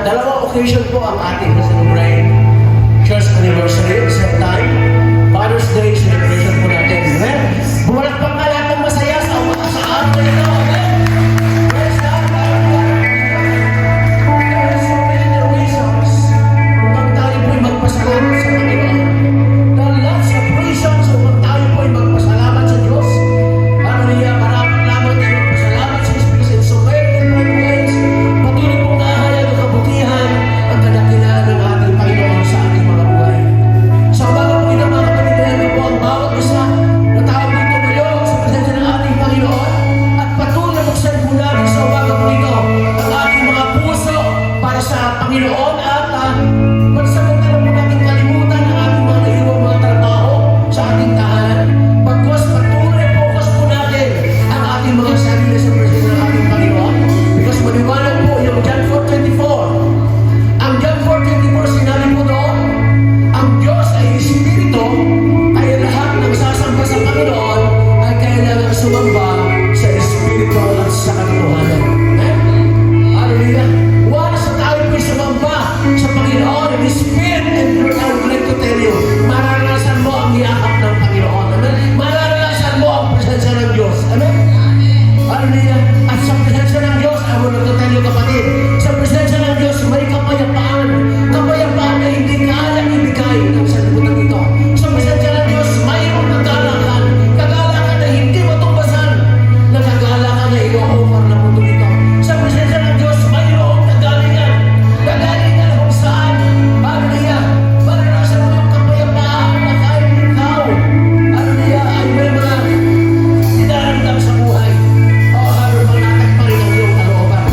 Dalawang occasion po ang ating celebrate church anniversary at the same time Father's Day celebration po natin. Amen? Bumalak pa ka lahat ng masaya sa araw na ito. Amen? Praise God. There are so many reasons upang tayo po'y magpasalamat sa Panginoon. There are lots of reasons upang tayo po'y magpasalamat sa Diyos. Hallelujah. Marapat lamang tayo magpasalamat sa Espiritu in so many different ways. Patuloy pong nahayag ang kabutihan ang kadakilaan ng ating Panginoon sa ating mga buhay. Sa umaga po ito mga kapatid, po ang bawat isa na tao dito ngayon sa presensya ng ating Panginoon at patuloy na buksan po natin sa umaga po ito ang ating mga puso para sa Panginoon at magsagot na po natin kalimutan ang ating mga naiwang mga trabaho sa ating tahanan. Pagkos patuloy focus po natin ang ating mga sarili sa presensya ng ating Panginoon because maniwala po yung John 4:24. Ang John 4:24 sinabi po doon, ang Diyos ay Espiritu, kaya lahat ng sasamba sa Panginoon ay kailangan sumamba sa Espiritu at sa katotohanan. Hallelujah! Once na tayo po'y sumamba sa Panginoon in Spirit and truth, I would like to tell you, mararanasan mo ang yakap ng Panginoon. Amen? Mararanasan mo ang presensya ng Diyos. Amen? Hallelujah! At sa presensya ng Diyos, I would like to tell you kapatid, sa presensya ng Diyos, may kapayapaan. Kapayapaan na hindi kayang ibigay ng sanlibutan ito. Sa presensya ng Diyos, mayroong kagalakan. Kagalakan na hindi matumbasan. Na kagalakan na i-offer ng mundo ito. Sa presensya ng Diyos, mayroong kagalingan. Kagalingan kung saan, hallelujah, maranasan mo yung kapayapaan na kahit ikaw, hallelujah, ay may mga dinaramdam sa buhay. O hallelujah, natakpa rin ang iyong kalooban.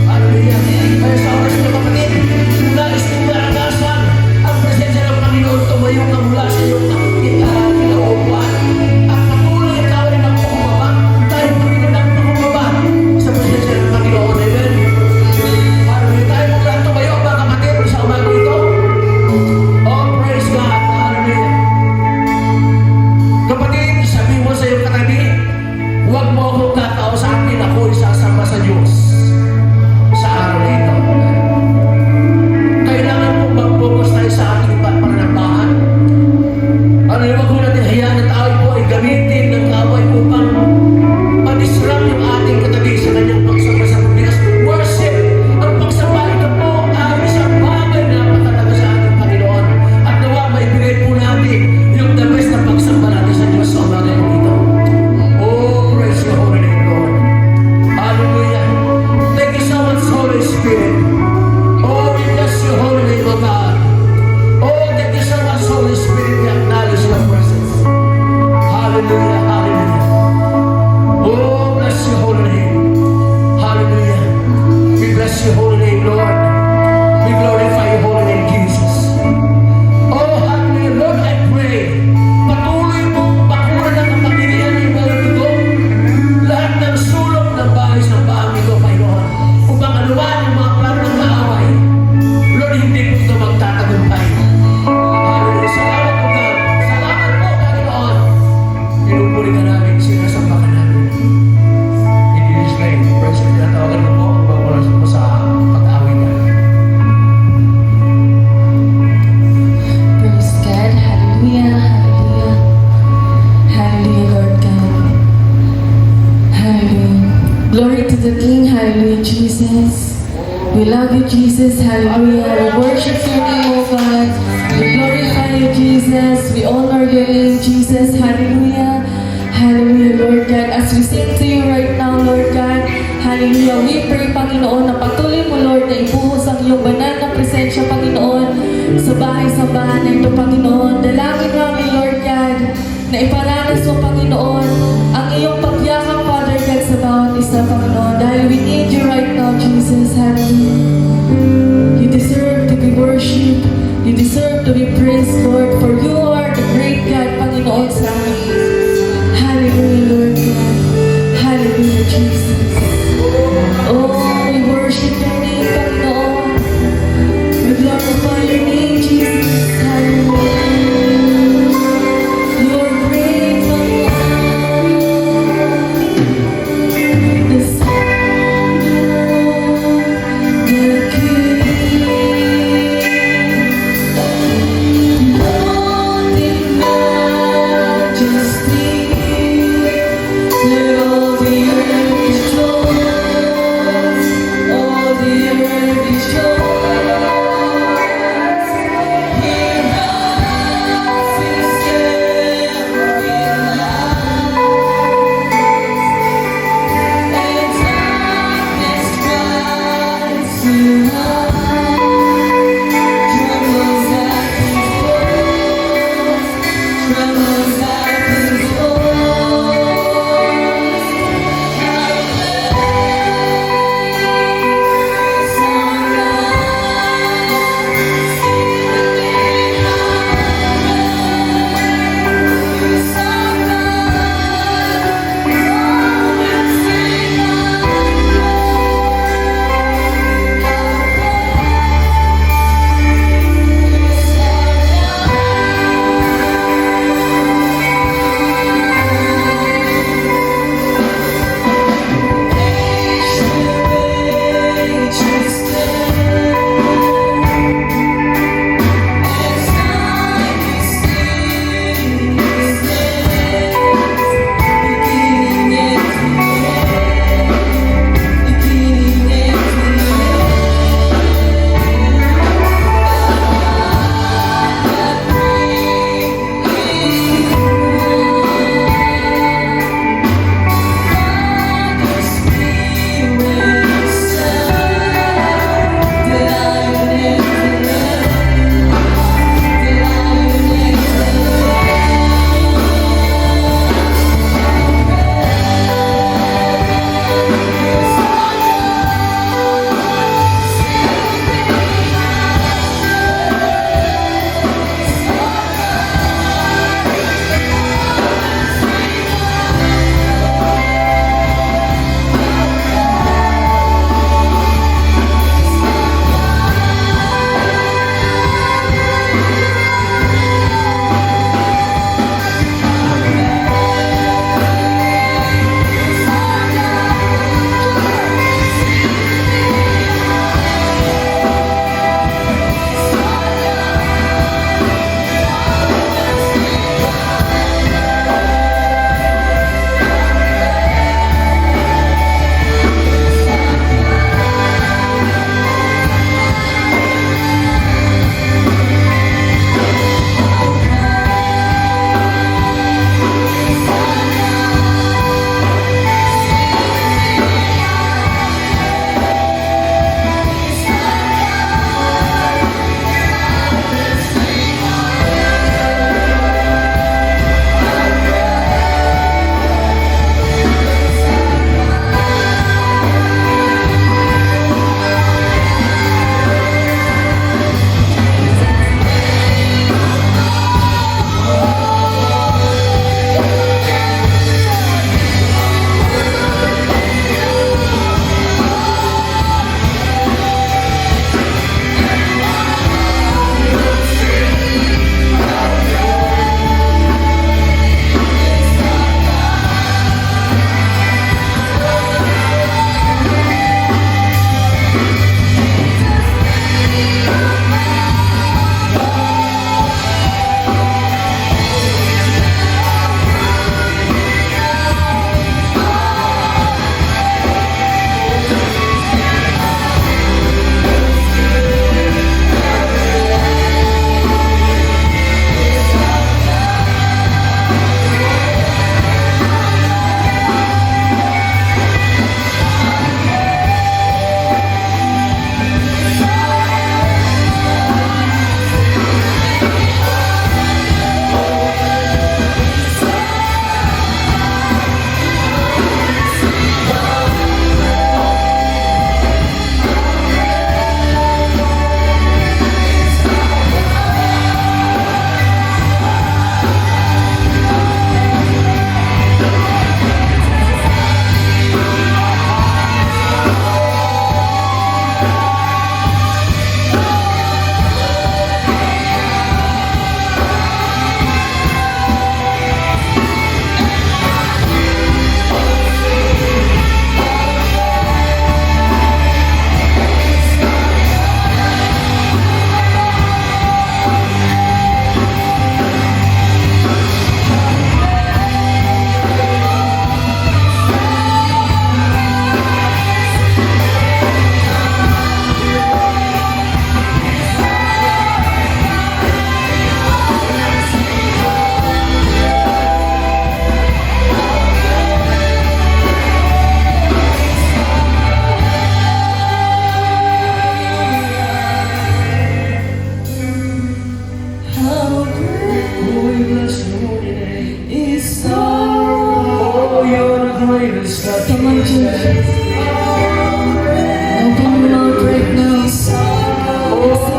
Hallelujah. Kaya sa oras na kapatid, nais mong maranasan ang presensya ng Panginoon, tumayo ka mula sa iyong kinaupuan. At patuloy ikaw ay magpakumbaba. Tayo Panginoon ang pakumbaba sa presensya ng Panginoon. Amen. Hallelujah. Tayo mong lahat tumayo mga kapatid sa umaga ito. Oh, praise God. Hallelujah. Kapatid, sabi mo sa iyong katabi, huwag mo akong kakausapin, ako isasama sa Diyos sa araw na ito. Kailangan po mag-focus tayo sa ating pananampahan. Huwag ko natin hayaan na tayo po ay gamitin ng kaway upang ma-disrupt yung ating katabi sa kanyang pagsamba sa Pilipinas. Worship, ang pagsamba ito po ay isang bagay na napakalaga sa ating Panginoon. At nawa, maibigay po natin yung the best na pagsamba natin sa Diyos sa umaga ito. Oh, praise the holy name, Lord. Hallelujah. Thank you so much, Holy Spirit. Oh, we bless your holy name, O God. Oh, thank you so much, Holy Spirit. We acknowledge your presence. Hallelujah, hallelujah. Oh, bless your holy name. Hallelujah. We bless your holy name, Lord. We glorify your holy name, Jesus. Oh, hallelujah. Lord, I pray, patuloy mong bakuran ng kapangyarihan ng mga ito, lahat ng sulok ng bahay sa bahay ito, Panginoon, upang anuman ang mga plano ng maaway, Lord, hindi po ito magtatagumpay. Hallelujah. Salamat po, God. Salamat po, Panginoon. Pinupuli ka namin, sinasamba ka namin. In Jesus' name, praise you. Tinatawagan mo po, magpapalas po sa pag-awit ka. Praise God. Hallelujah. Hallelujah. Hallelujah, Lord God. Hallelujah. Glory to the King. Hallelujah, Jesus. We love you, Jesus. Hallelujah. We worship your name, O God. We glorify you, Jesus. We honor your name, Jesus. Hallelujah. Hallelujah, Lord God. As we sing to you right now, Lord God, hallelujah. We pray, Panginoon, na patuloy mo, Lord, na ibuhos ang iyong banal na presensya, Panginoon, sa bahay-sambahan na ito, Panginoon. Dalangin namin, Lord God, na iparanas mo, Panginoon, ang iyong pagyakap, Father God, sa bawat isa, Panginoon. Dahil we need you right now, Jesus. Hallelujah. You deserve to be worshipped. You deserve to be praised, Lord, for you are the great God, Panginoon, sa amin. Hallelujah, Lord God. Hallelujah, Jesus. Oh, we worship your name, Panginoon. We glorify your name, Jesus. Hallelujah.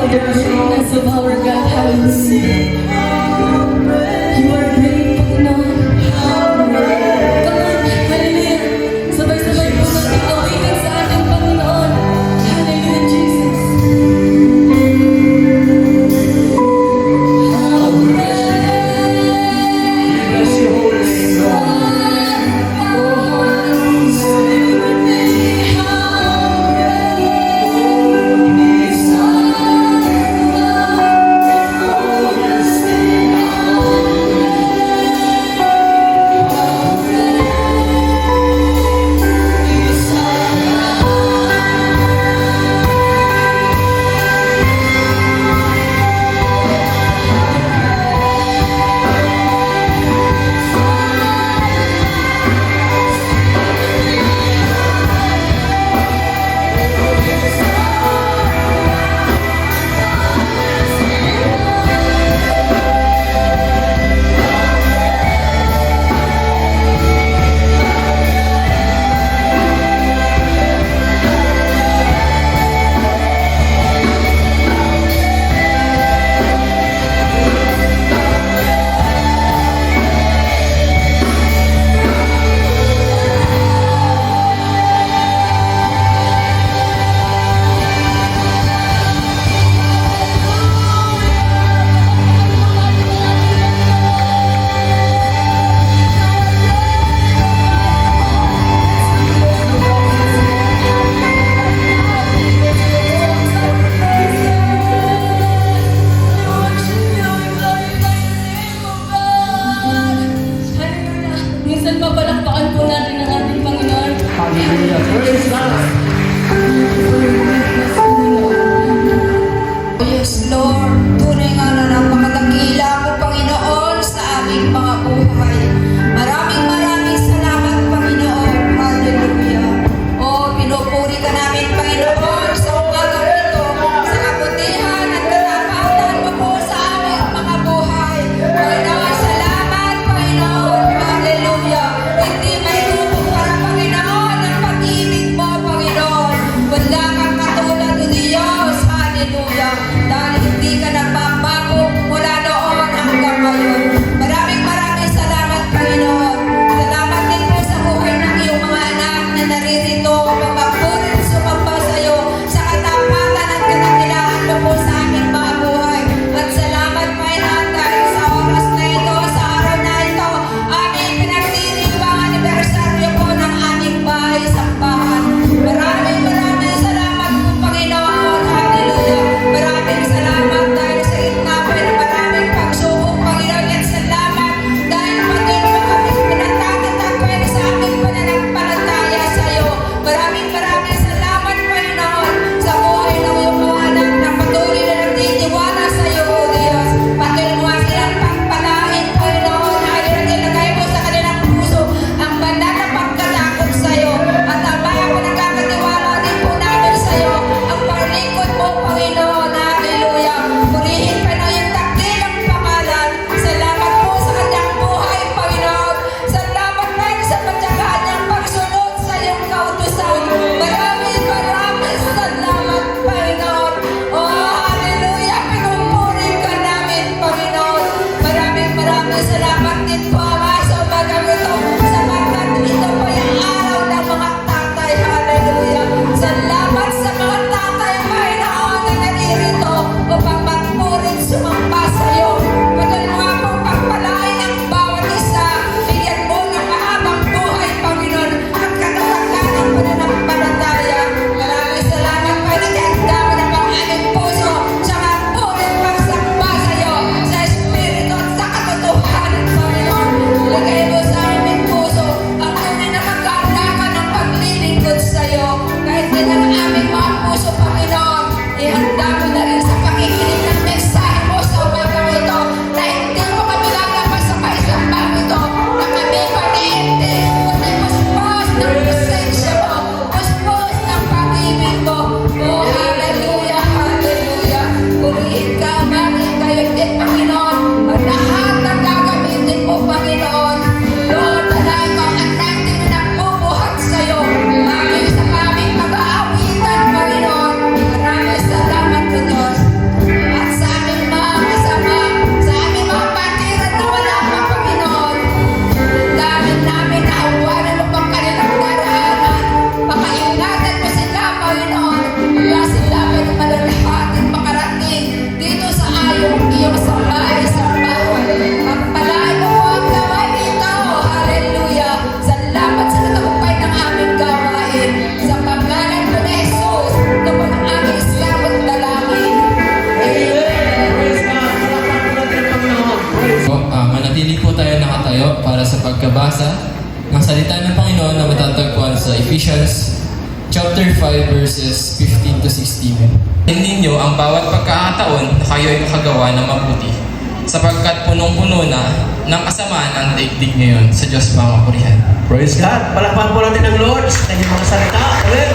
of the greatness of our God. Hallelujah. You are great, Panginoon. Come on, hallelujah. Sabay-sabay po natin awitin sa ating Panginoon. Hallelujah, Jesus. Bless your holy name, Lord. sa Ephesians chapter 5 verses 15 to 16. Ninyo ang bawat pagkakataon na kayo ay makagawa ng mabuti, sapagkat punong-puno na ng kasamaan ang daigdig ngayon sa Diyos mga kapurihan. Praise God. Palakpakan po natin ang Lord sa kanyang mga salita. Amen.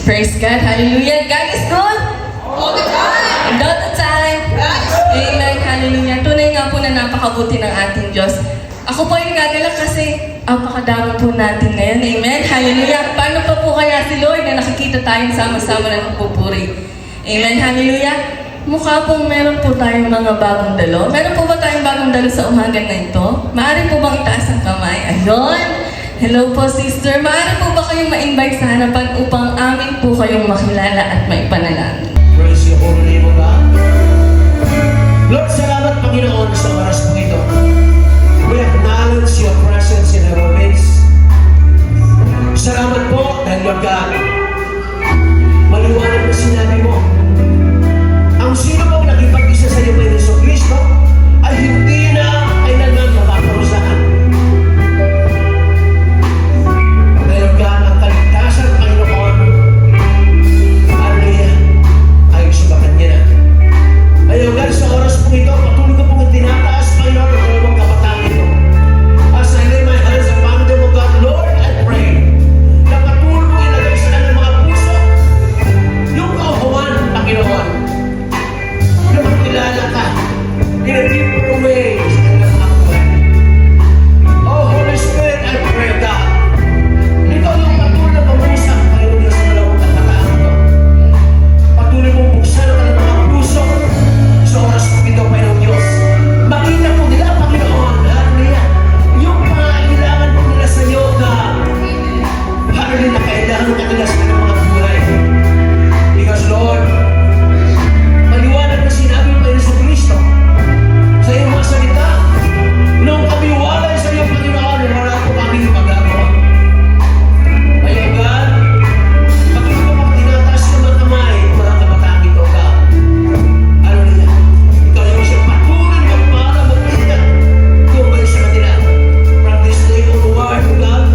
Praise God. Hallelujah. God is good. All the time. And all the time. Amen. Hallelujah. Tunay nga po na napakabuti ng ating Diyos. Ako po ay nagagalak kasi apakadami po natin ngayon. Amen. Hallelujah. Paano pa po kaya si Lord na nakikita tayong sama-sama na nagpupuri? Amen. Hallelujah. Mukha pong meron po tayong mga bagong dalo. Meron po ba tayong bagong dalo sa umaga na ito? Maaari po bang itaas ang kamay? Ayun. Hello po, sister. Maaari po ba kayong ma-invite sa harapan upang amin po kayong makilala at maipanalangin? Praise your holy name, O God. Lord, salamat Panginoon sa oras po ito. We acknowledge your presence in our midst. Salamat po dahil Lord God, maliwanag na sinabi mo, ang sino pong nakipag-isa sa iyo kay Jesucristo ay hindi na kailanman mapaparusahan. Dahil Lord God, ang kaligtasan Panginoon, hallelujah, ay subakan niya na. Ayaw God, sa oras po ito, patuloy ko pong tinataas Panginoon ang dalawang kabataan ito. As I lay my hands upon them, O God, Lord, I pray na patuloy mo ilagay sa kanilang mga puso yung kauhawan, Panginoon, na magkilala ka in a deeper way sa kanilang mga buhay. Oh, Holy Spirit, I pray, God, ikaw yung patuloy na pag-usap, Panginoon, sa dalawang kabataan ito. Patuloy mong buksan ang kanilang mga puso sa oras po ito, Panginoon Diyos. Makita po nila, Panginoon, hallelujah, yung pangailangan po nila sa iyo, God. Hallelujah, na kailangan kanila sa kanilang mga buhay. Because, Lord, maliwanag na sinabi mo kay Jesucristo sa iyong mga salita, nung kami walay sa iyo, Panginoon, wala po kami magagawa. Ayaw, God, patuloy ko pang tinataas ng mga kamay, mga kabataan ito, God. Hallelujah. Ikaw yung siya patuloy magpala, mag-ingat tungkol sa kanila. From this day onward, O God,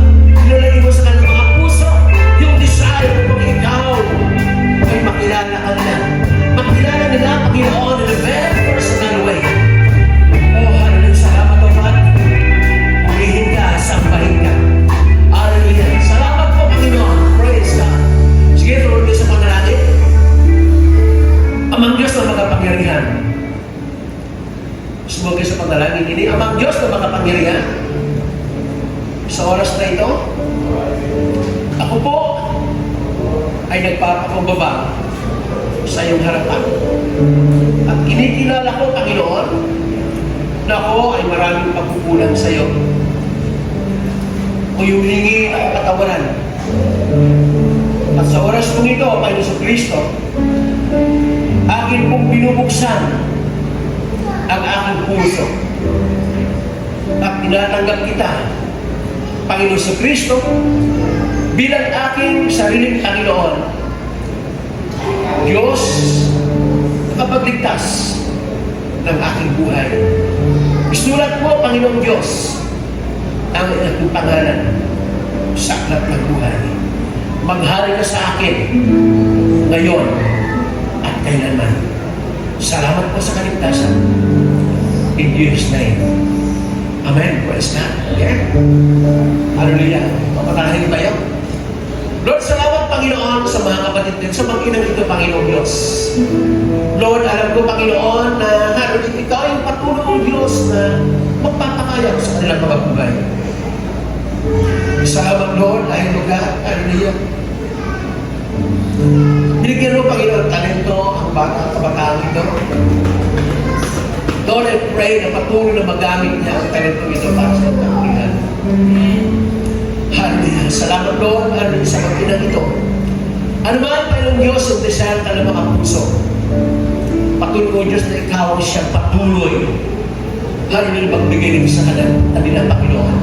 ilalagay mo sa kanilang mga puso yung desire kung ikaw ay makilala ka nila. Makilala nila, Panginoon, in a very personal way. Oh, hallelujah. Salamat, O God. Purihin ka, sambahin ka. Hallelujah. Salamat po, Panginoon. Praise God. Sige, tuloy sa panalangin. Amang Diyos na makapangyarihan. Sumugay sa panalangin ini. Amang Diyos na makapangyarihan. Sa oras na ito, ako po ay nagpapakumbaba sa iyong harapan. At kinikilala ko, Panginoon, na ako ay maraming pagkukulang sa iyo. O yung hingi ng katawanan. At sa oras kong ito, Panginoon sa Kristo, akin pong binubuksan ang aking puso. At tinatanggap kita, Panginoon sa Kristo, bilang aking sariling Panginoon. Diyos, kapagligtas ng aking buhay. Isulat mo, Panginoong Diyos, ang aking pangalan sa aklat ng buhay. Maghari ka sa akin ngayon at kailanman. Salamat po sa kaligtasan. In Jesus' name. Amen. Praise God. Okay? Hallelujah. Papatahin tayo. Lord, salamat Panginoon sa mga kapatid din, sa mag-inang ito, Panginoon Diyos. Lord, alam ko, Panginoon, na hallelujah, ikaw yung patuloy Diyos na magpapakaya sa kanilang mga buhay. Salamat, Lord, dahil lugar, hallelujah. Binigyan mo, Panginoon, talento ang bata, kabataan ito. Lord, I pray na patuloy na magamit niya ang talento ito para sa kamulihan. Hallelujah. Salamat, Lord, hallelujah, sa mag-inang ito. Ano man, Panginoon Diyos, ang desire ka ng mga puso. Patuloy mo, Diyos, na ikaw siyang patuloy. Hallelujah, magbigay rin sa kanilang Panginoon.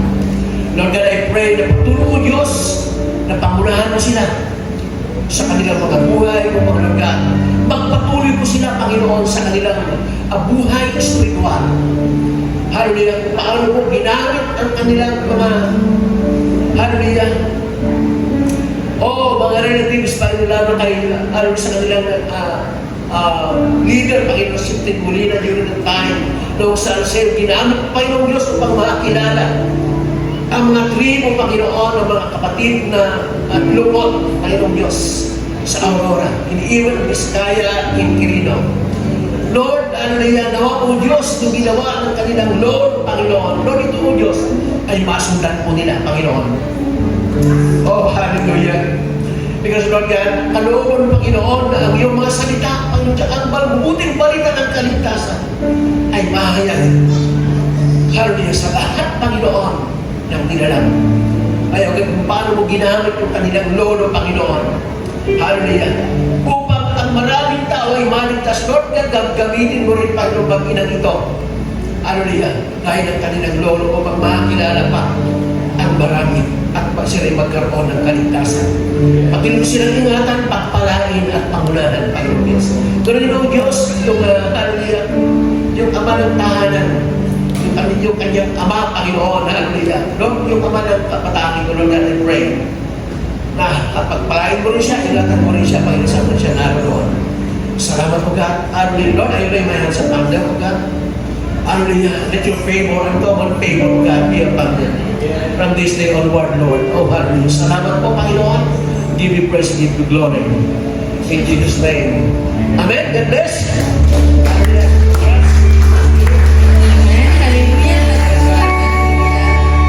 Lord God, I pray na patuloy mo, Diyos, na pangunahan mo sila sa kanilang mga buhay, o mga lugar. Magpatuloy mo sila, Panginoon, sa kanilang buhay espiritual. Hallelujah. Paano po ginamit ang kanilang mga hallelujah. Mga relatives pa rin lalo kay sa kanilang leader, Panginoon, si Tingulina during the time noong Salseo, ginamit ng Panginoong Diyos upang makilala ang mga tribo, Panginoon, ang mga kapatid na lungkot, Panginoong Diyos, sa Aurora. Iniiwan ang Biskaya, Quirino. Lord, hallelujah, nawa po Diyos, nung ginawa ng kanilang Lord, Panginoon, Lord, ito po Diyos, ay masundan po nila, Panginoon. Hallelujah. Because Lord God, kalooban ng Panginoon na ang iyong mga salita, Panginoon, ang mabuting balita ng kaligtasan ay mahayag. Hallelujah, sa lahat, Panginoon, ng nilalang. Ay, okay, kung paano mo ginamit yung kanilang lolo, Panginoon. Hallelujah. Upang ang maraming tao ay maligtas, Lord God, gamitin mo rin, Panginoon, mag-inang ito. Hallelujah. Dahil ang kanilang lolo upang makakilala pa ang marami at pag sila ay magkaroon ng kaligtasan. Pagkinom silang ingatan, pagpalain at pangunahan, Panginoon Diyos. Ganun din ang Diyos, hallelujah, yung ama ng tahanan, yung kanyang ama, Panginoon, hallelujah. Lord, yung ama ng kapatangin ko, Lord, I pray na at pagpalain mo rin siya, ingatan mo rin siya, Panginoon, saan mo siya naroon. Salamat po, God. Hallelujah. Lord, I lay my hands upon them, God. Hallelujah. Let your favor and common favor, God, be upon them. From this day onward, Lord. Hallelujah. Salamat po, Panginoon. Give you praise, give you glory. In Jesus' name. Amen. God bless. Hallelujah. Amen. Hallelujah.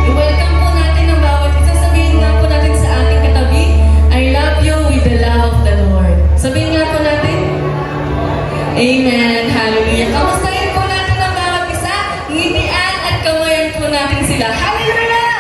I-welcome po natin ang bawat isa. Sabihin nga po natin sa ating katabi, I love you with the love of the Lord. Sabihin nga po natin. Amen. Hallelujah. Kamustahin po natin ang bawat isa. Ngitian at kamayan po natin sila. Hallelujah!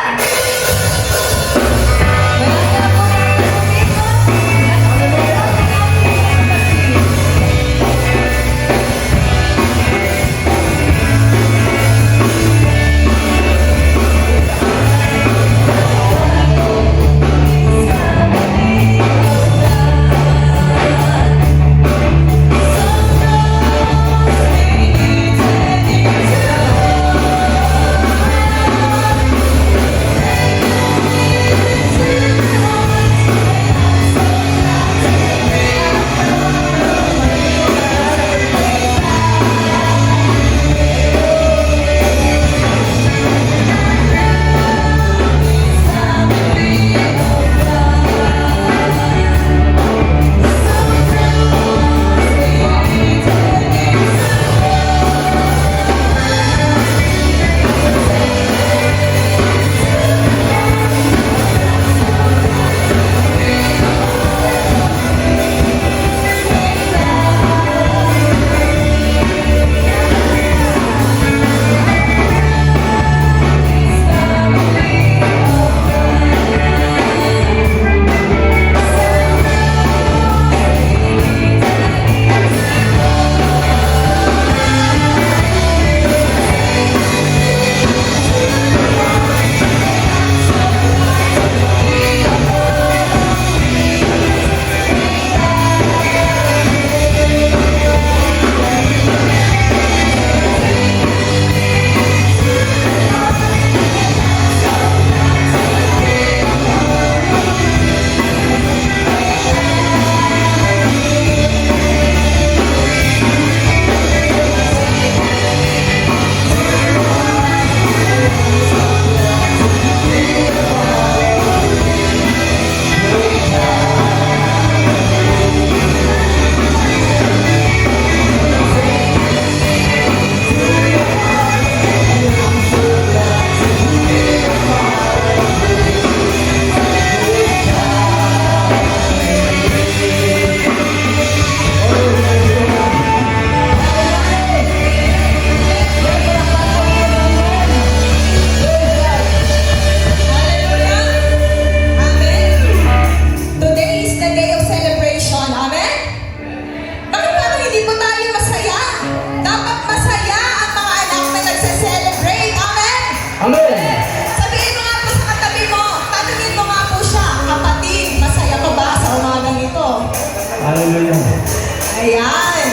Ayan.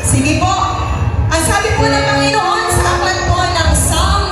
Sige po. Ang sabi po ng Panginoon sa aklat po ng Psalm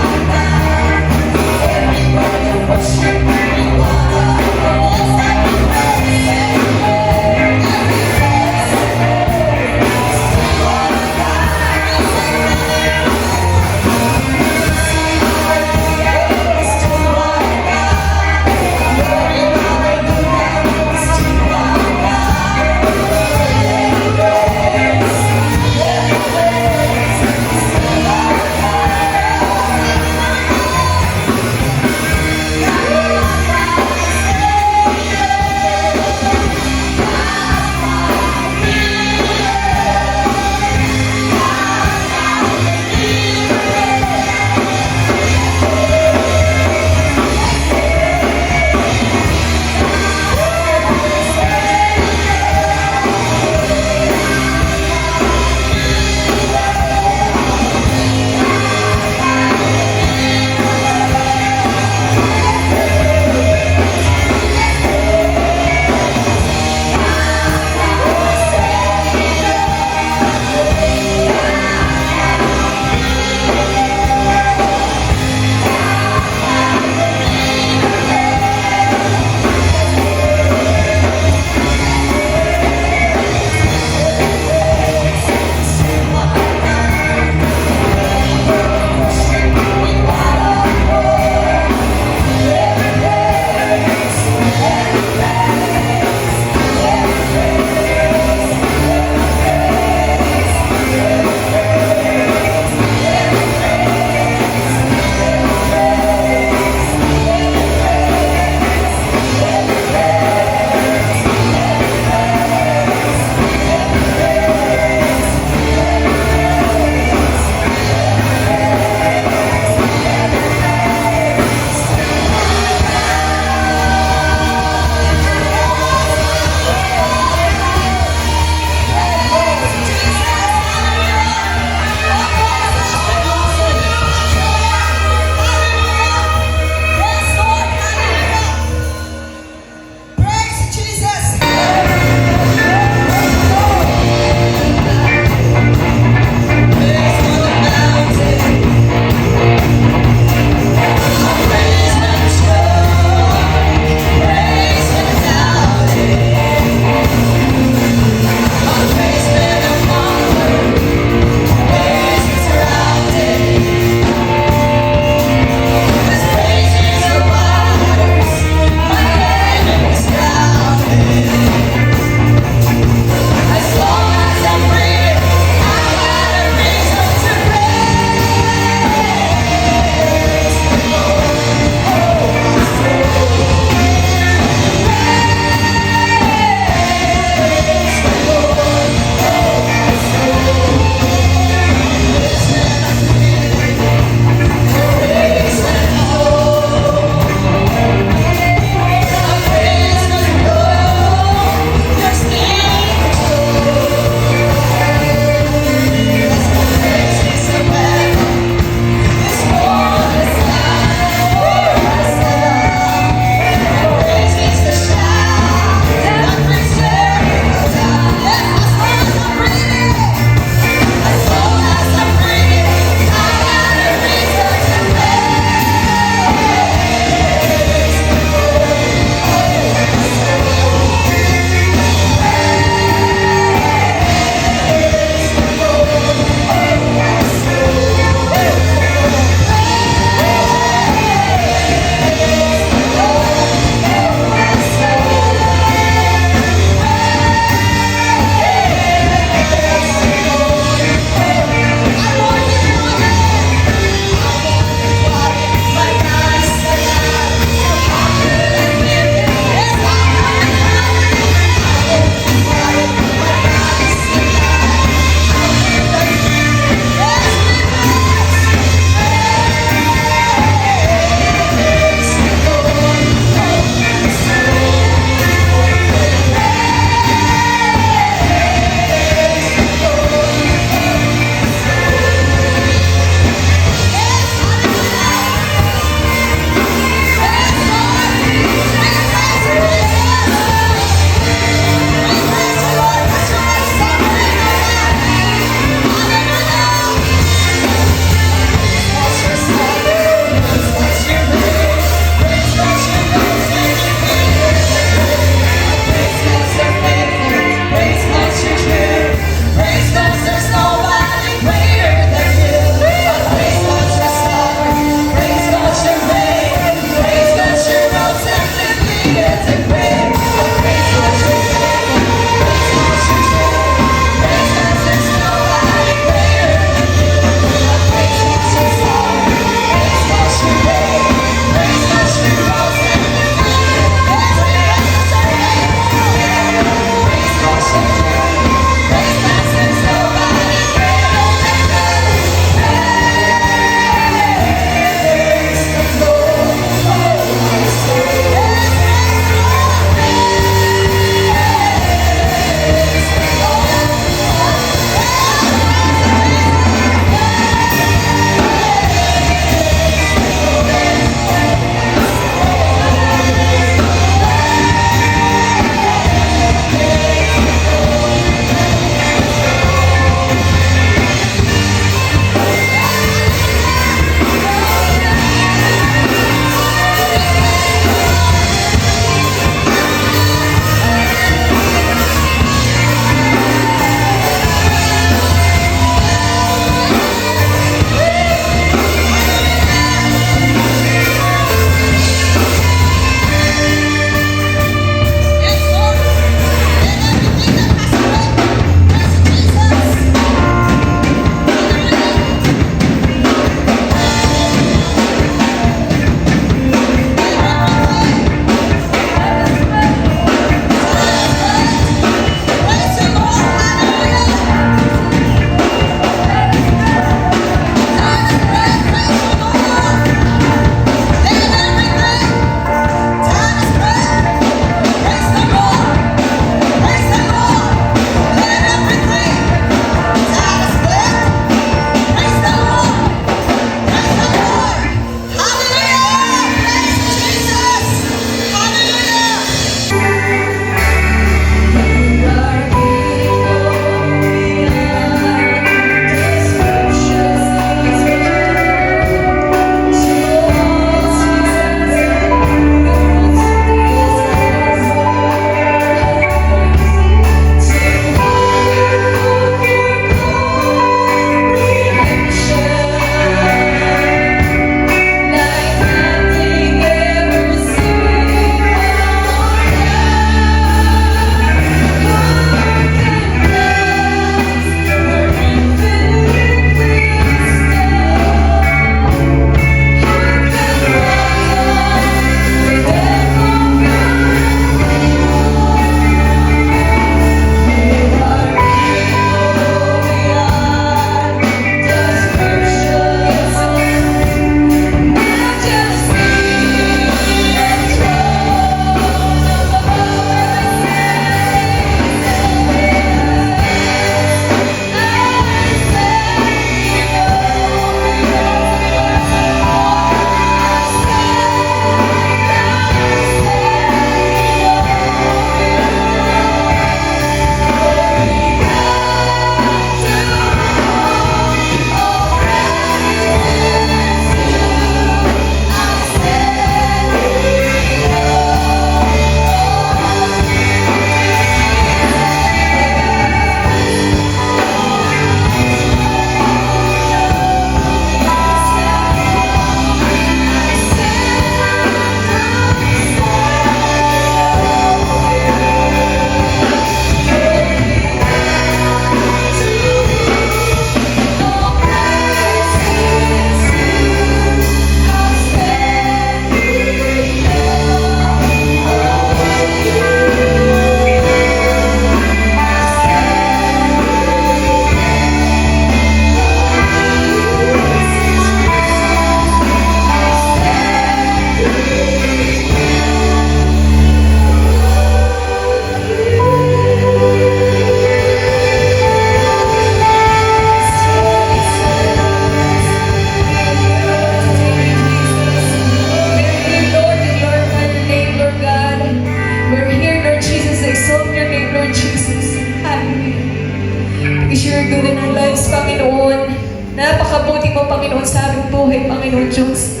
you're doing in our lives, Panginoon. Napakabuti mo, Panginoon, sa aming buhay, Panginoon Diyos.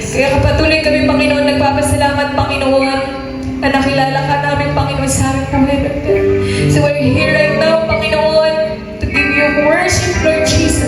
Kaya kapatuloy kami, Panginoon, nagpapasalamat, Panginoon, na nakilala ka namin, Panginoon, sa aming buhay. So we're here right now, Panginoon, to give you worship, Lord Jesus.